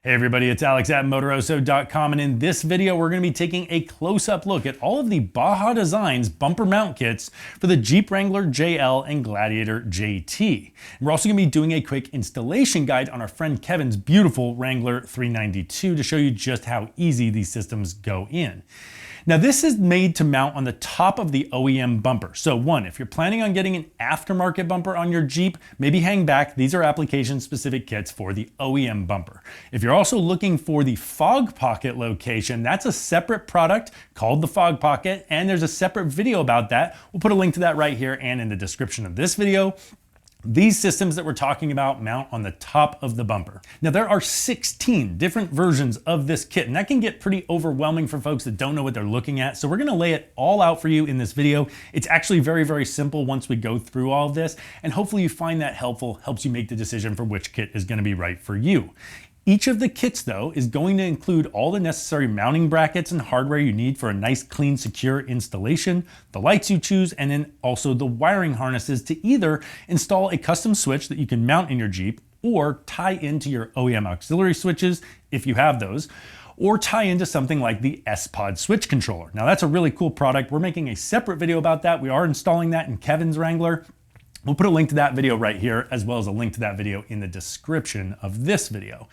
Hey everybody, it's Alex at Motoroso.com, and in this video we're going to be taking a close-up look at all of the Baja Designs bumper mount kits for the Jeep Wrangler JL and Gladiator JT. We're also going to be doing a quick installation guide on our friend Kevin's beautiful Wrangler 392 to show you just how easy these systems go in. Now this is made to mount on the top of the OEM bumper. So one, if you're planning on getting an aftermarket bumper on your Jeep, maybe hang back. These are application specific kits for the OEM bumper. If you're also looking for the fog pocket location, that's a separate product called the fog pocket, and there's a separate video about that. We'll put a link to that right here and in the description of this video. These systems that we're talking about mount on the top of the bumper. Now there are 16 different versions of this kit, and that can get pretty overwhelming for folks that don't know what they're looking at. So we're gonna lay it all out for you in this video. It's actually very, very simple once we go through all of this, and hopefully you find that helpful, helps you make the decision for which kit is gonna be right for you. Each of the kits though is going to include all the necessary mounting brackets and hardware you need for a nice, clean, secure installation, the lights you choose, and then also the wiring harnesses to either install a custom switch that you can mount in your Jeep or tie into your OEM auxiliary switches if you have those, or tie into something like the S-Pod switch controller. Now that's a really cool product. We're making a separate video about that. We are installing that in Kevin's Wrangler. We'll put a link to that video right here, as well as a link to that video in the description of this video.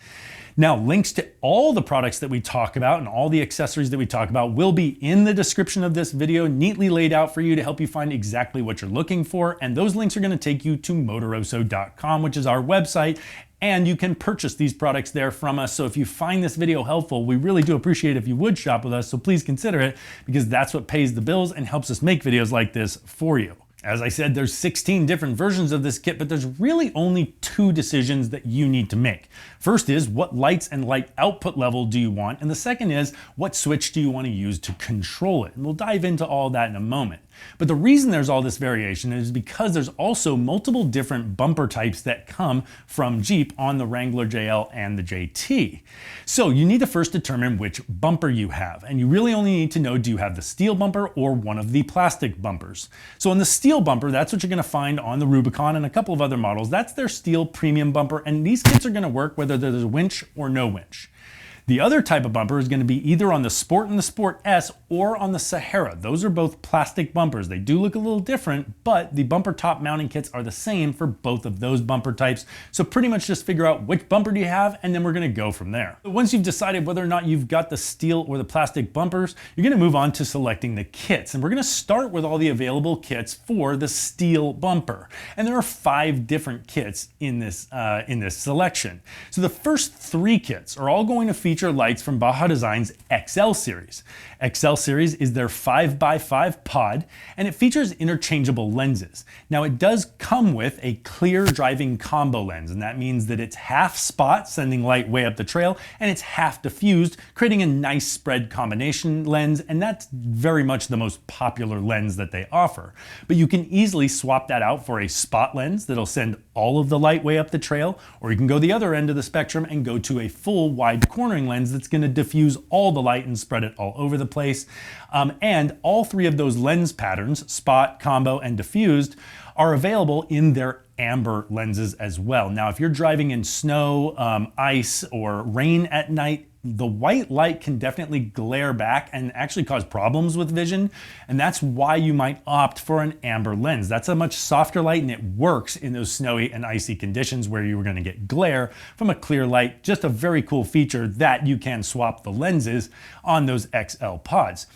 Now, links to all the products that we talk about and all the accessories that we talk about will be in the description of this video, neatly laid out for you to help you find exactly what you're looking for. And those links are going to take you to Motoroso.com, which is our website. And you can purchase these products there from us. So if you find this video helpful, we really do appreciate it if you would shop with us. So please consider it, because that's what pays the bills and helps us make videos like this for you. As I said, there's 16 different versions of this kit, but there's really only two decisions that you need to make. First is, what lights and light output level do you want? And the second is, what switch do you want to use to control it? And we'll dive into all that in a moment. But the reason there's all this variation is because there's also multiple different bumper types that come from Jeep on the Wrangler JL and the JT. So you need to first determine which bumper you have. And you really only need to know, do you have the steel bumper or one of the plastic bumpers? So on the steel bumper, that's what you're going to find on the Rubicon and a couple of other models. That's their steel premium bumper, and these kits are going to work whether there's a winch or no winch. The other type of bumper is going to be either on the Sport and the Sport S or on the Sahara. Those are both plastic bumpers. They do look a little different, but the bumper top mounting kits are the same for both of those bumper types. So pretty much just figure out which bumper do you have, and then we're going to go from there. Once you've decided whether or not you've got the steel or the plastic bumpers, you're going to move on to selecting the kits. And we're going to start with all the available kits for the steel bumper. And there are 5 different kits in this selection. So the first 3 kits are all going to feature lights from Baja Designs XL series. XL series is their 5x5 pod, and it features interchangeable lenses. Now it does come with a clear driving combo lens, and that means that it's half spot, sending light way up the trail, and it's half diffused, creating a nice spread combination lens, and that's very much the most popular lens that they offer. But you can easily swap that out for a spot lens that'll send all of the light way up the trail, or you can go the other end of the spectrum and go to a full wide cornering lens that's going to diffuse all the light and spread it all over the place. And all 3 of those lens patterns, spot, combo, and diffused, are available in their amber lenses as well. Now, if you're driving in snow, ice, or rain at night, the white light can definitely glare back and actually cause problems with vision. And that's why you might opt for an amber lens. That's a much softer light, and it works in those snowy and icy conditions where you were going to get glare from a clear light. Just a very cool feature that you can swap the lenses on those XL pods.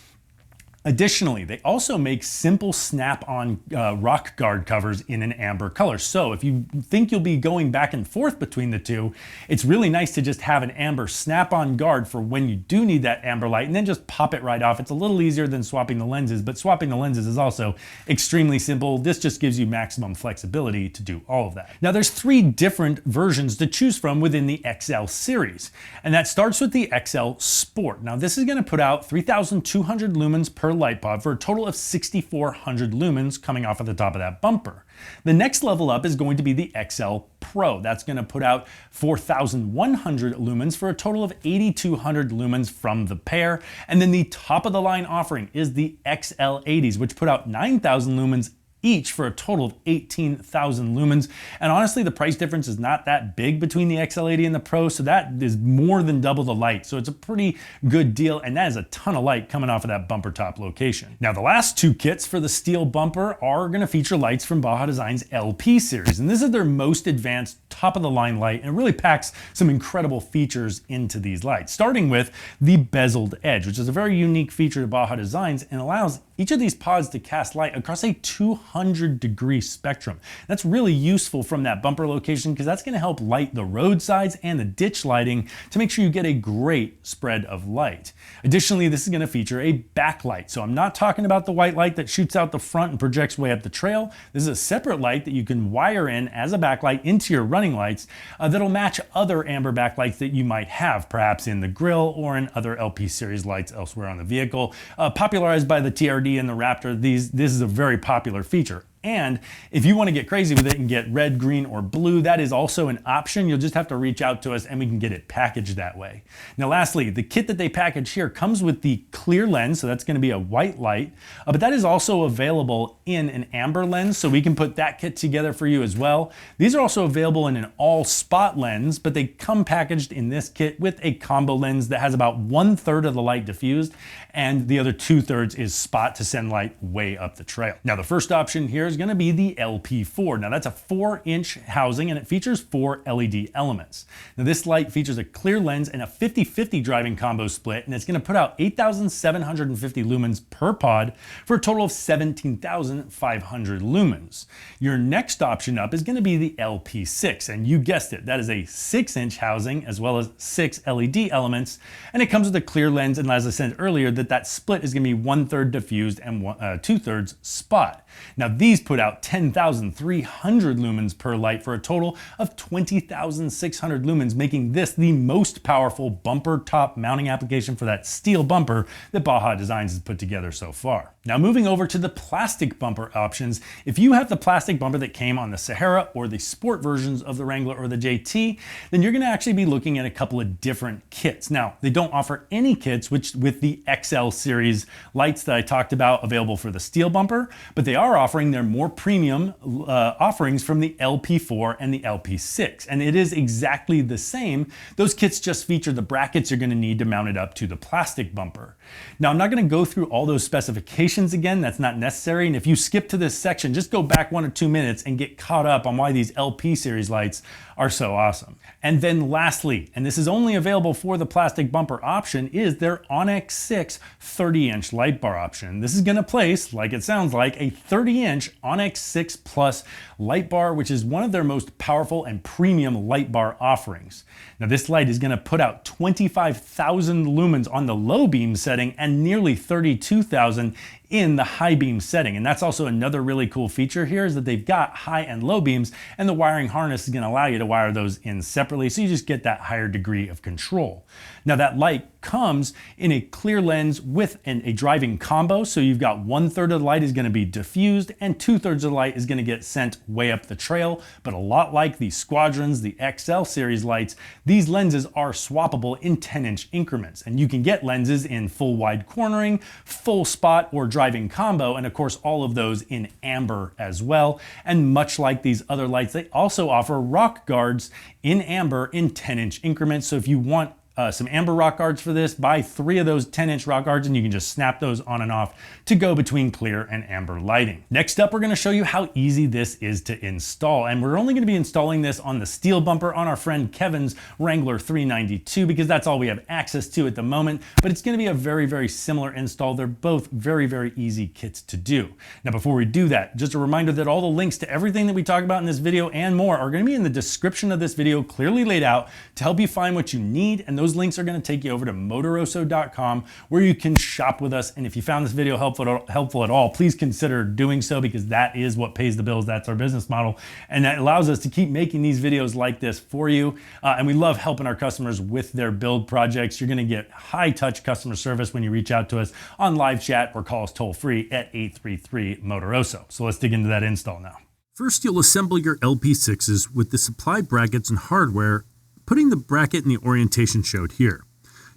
Additionally, they also make simple snap-on rock guard covers in an amber color. So if you think you'll be going back and forth between the two, it's really nice to just have an amber snap-on guard for when you do need that amber light, and then just pop it right off. It's a little easier than swapping the lenses, but swapping the lenses is also extremely simple. This just gives you maximum flexibility to do all of that. Now there's 3 different versions to choose from within the XL series, and that starts with the XL Sport. Now this is going to put out 3,200 lumens per light pod for a total of 6,400 lumens coming off of the top of that bumper. The next level up is going to be the XL Pro. That's going to put out 4,100 lumens for a total of 8,200 lumens from the pair. And then the top of the line offering is the XL80s, which put out 9,000 lumens each for a total of 18,000 lumens. And honestly, the price difference is not that big between the XL80 and the Pro, so that is more than double the light. So it's a pretty good deal, and that is a ton of light coming off of that bumper top location. Now, the last two kits for the steel bumper are gonna feature lights from Baja Design's LP series, and this is their most advanced top of the line light, and it really packs some incredible features into these lights, starting with the bezeled edge, which is a very unique feature to Baja Designs and allows each of these pods to cast light across a 200-degree spectrum. That's really useful from that bumper location because that's going to help light the roadsides and the ditch lighting to make sure you get a great spread of light. Additionally, this is going to feature a backlight. So I'm not talking about the white light that shoots out the front and projects way up the trail. This is a separate light that you can wire in as a backlight into your running lights that'll match other amber backlights that you might have, perhaps in the grille or in other LP series lights elsewhere on the vehicle. Popularized by the TRD and the Raptor, this is a very popular feature. And if you want to get crazy with it and get red, green, or blue, that is also an option. You'll just have to reach out to us and we can get it packaged that way. Now, lastly, the kit that they package here comes with the clear lens, so that's going to be a white light, but that is also available in an amber lens, so we can put that kit together for you as well. These are also available in an all spot lens, but they come packaged in this kit with a combo lens that has about 1/3 of the light diffused, and the other 2/3 is spot to send light way up the trail. Now, the first option here is going to be the LP4. Now, that's a 4-inch housing and it features 4 LED elements. Now, this light features a clear lens and a 50-50 driving combo split, and it's going to put out 8,750 lumens per pod for a total of 17,500 lumens. Your next option up is going to be the LP6, and you guessed it, that is a 6-inch housing as well as 6 LED elements, and it comes with a clear lens, and as I said earlier, that split is going to be 1/3 diffused and 2/3 spot. Now, these put out 10,300 lumens per light for a total of 20,600 lumens, making this the most powerful bumper top mounting application for that steel bumper that Baja Designs has put together so far. Now, moving over to the plastic bumper options, if you have the plastic bumper that came on the Sahara or the sport versions of the Wrangler or the JT, then you're going to actually be looking at a couple of different kits. Now, they don't offer any kits with the XL series lights that I talked about available for the steel bumper, but they are offering their more premium offerings from the LP4 and the LP6, and it is exactly the same. Those kits just feature the brackets you're going to need to mount it up to the plastic bumper. Now, I'm not going to go through all those specifications again, that's not necessary, and if you skip to this section, just go back 1 or 2 minutes and get caught up on why these LP series lights are so awesome. And then lastly, and this is only available for the plastic bumper option, is their Onyx 6 30-inch light bar option. This is going to place, like it sounds like, a 30-inch Onyx 6 Plus light bar, which is one of their most powerful and premium light bar offerings. Now, this light is going to put out 25,000 lumens on the low beam setting and nearly 32,000 in the high beam setting. And that's also another really cool feature here, is that they've got high and low beams, and the wiring harness is going to allow you to wire those in separately, so you just get that higher degree of control. Now, that light comes in a clear lens with a driving combo, so you've got 1/3 of the light is going to be diffused and 2/3 of the light is going to get sent way up the trail. But a lot like the Squadrons, the XL series lights, these lenses are swappable in 10-inch increments, and you can get lenses in full wide cornering, full spot, or driving combo, and of course all of those in amber as well. And much like these other lights, they also offer rock guards in amber in 10-inch increments. So if you want some amber rock guards for this, buy 3 of those 10-inch rock guards and you can just snap those on and off to go between clear and amber lighting. Next up, we're going to show you how easy this is to install, and we're only going to be installing this on the steel bumper on our friend Kevin's Wrangler 392 because that's all we have access to at the moment, but it's going to be a very, very similar install. They're both very, very easy kits to do. Now, before we do that, just a reminder that all the links to everything that we talk about in this video and more are going to be in the description of this video, clearly laid out to help you find what you need, and those links are going to take you over to Motoroso.com where you can shop with us. And if you found this video helpful at all, please consider doing so, because that is what pays the bills. That's our business model, and that allows us to keep making these videos like this for you. And we love helping our customers with their build projects. You're going to get high touch customer service when you reach out to us on live chat or call us toll free at 833 Motoroso. So let's dig into that install now. First, you'll assemble your LP6s with the supply brackets and hardware, putting the bracket in the orientation showed here.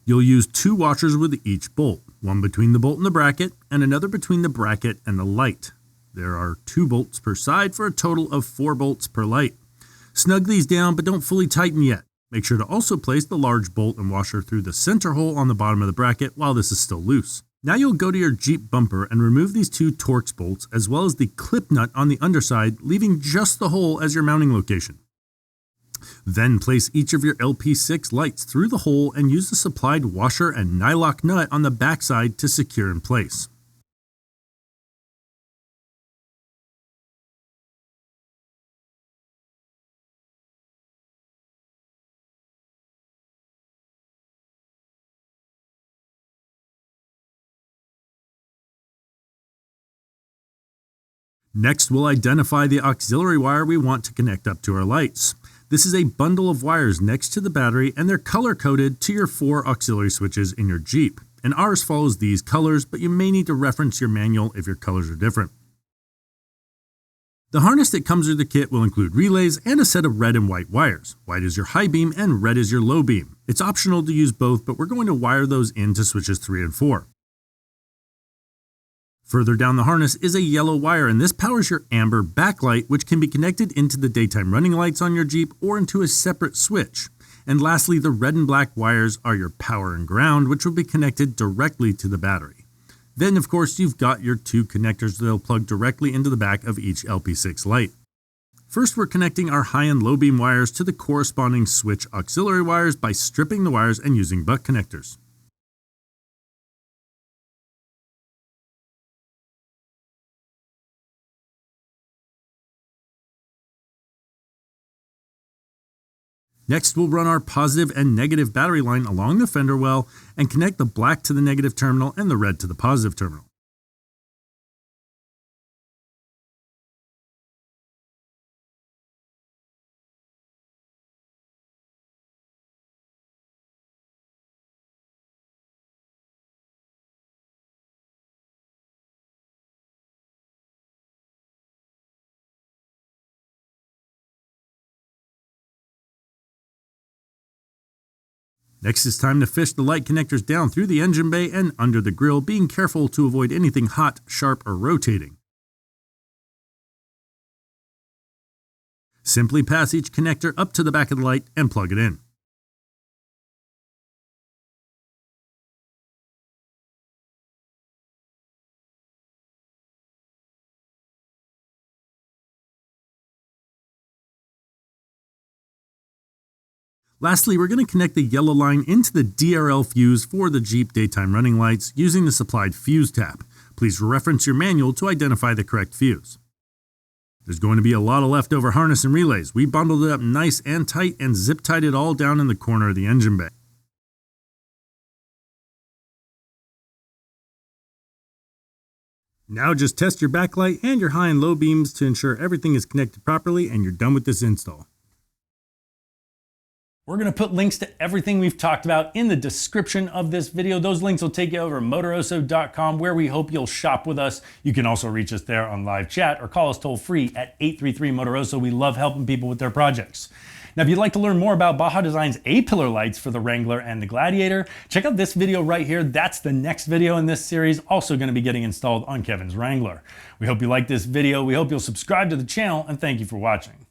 You'll use 2 washers with each bolt, one between the bolt and the bracket, and another between the bracket and the light. There are 2 bolts per side for a total of 4 bolts per light. Snug these down, but don't fully tighten yet. Make sure to also place the large bolt and washer through the center hole on the bottom of the bracket while this is still loose. Now you'll go to your Jeep bumper and remove these 2 Torx bolts as well as the clip nut on the underside, leaving just the hole as your mounting location. Then place each of your LP6 lights through the hole and use the supplied washer and nylock nut on the backside to secure in place. Next, we'll identify the auxiliary wire we want to connect up to our lights. This is a bundle of wires next to the battery, and they're color-coded to your 4 auxiliary switches in your Jeep. And ours follows these colors, but you may need to reference your manual if your colors are different. The harness that comes with the kit will include relays and a set of red and white wires. White is your high beam and red is your low beam. It's optional to use both, but we're going to wire those into switches 3 and 4. Further down the harness is a yellow wire, and this powers your amber backlight, which can be connected into the daytime running lights on your Jeep or into a separate switch. And lastly, the red and black wires are your power and ground, which will be connected directly to the battery. Then, of course, you've got your 2 connectors that'll plug directly into the back of each LP6 light. First, we're connecting our high and low beam wires to the corresponding switch auxiliary wires by stripping the wires and using butt connectors. Next, we'll run our positive and negative battery line along the fender well and connect the black to the negative terminal and the red to the positive terminal. Next, it's time to fish the light connectors down through the engine bay and under the grille, being careful to avoid anything hot, sharp, or rotating. Simply pass each connector up to the back of the light and plug it in. Lastly, we're going to connect the yellow line into the DRL fuse for the Jeep daytime running lights using the supplied fuse tap. Please reference your manual to identify the correct fuse. There's going to be a lot of leftover harness and relays. We bundled it up nice and tight and zip tied it all down in the corner of the engine bay. Now just test your backlight and your high and low beams to ensure everything is connected properly and you're done with this install. We're going to put links to everything we've talked about in the description of this video. Those links will take you over to Motoroso.com, where we hope you'll shop with us. You can also reach us there on live chat or call us toll free at 833-MOTOROSO. We love helping people with their projects. Now, if you'd like to learn more about Baja Design's A-pillar lights for the Wrangler and the Gladiator, check out this video right here. That's the next video in this series, also going to be getting installed on Kevin's Wrangler. We hope you like this video. We hope you'll subscribe to the channel, and thank you for watching.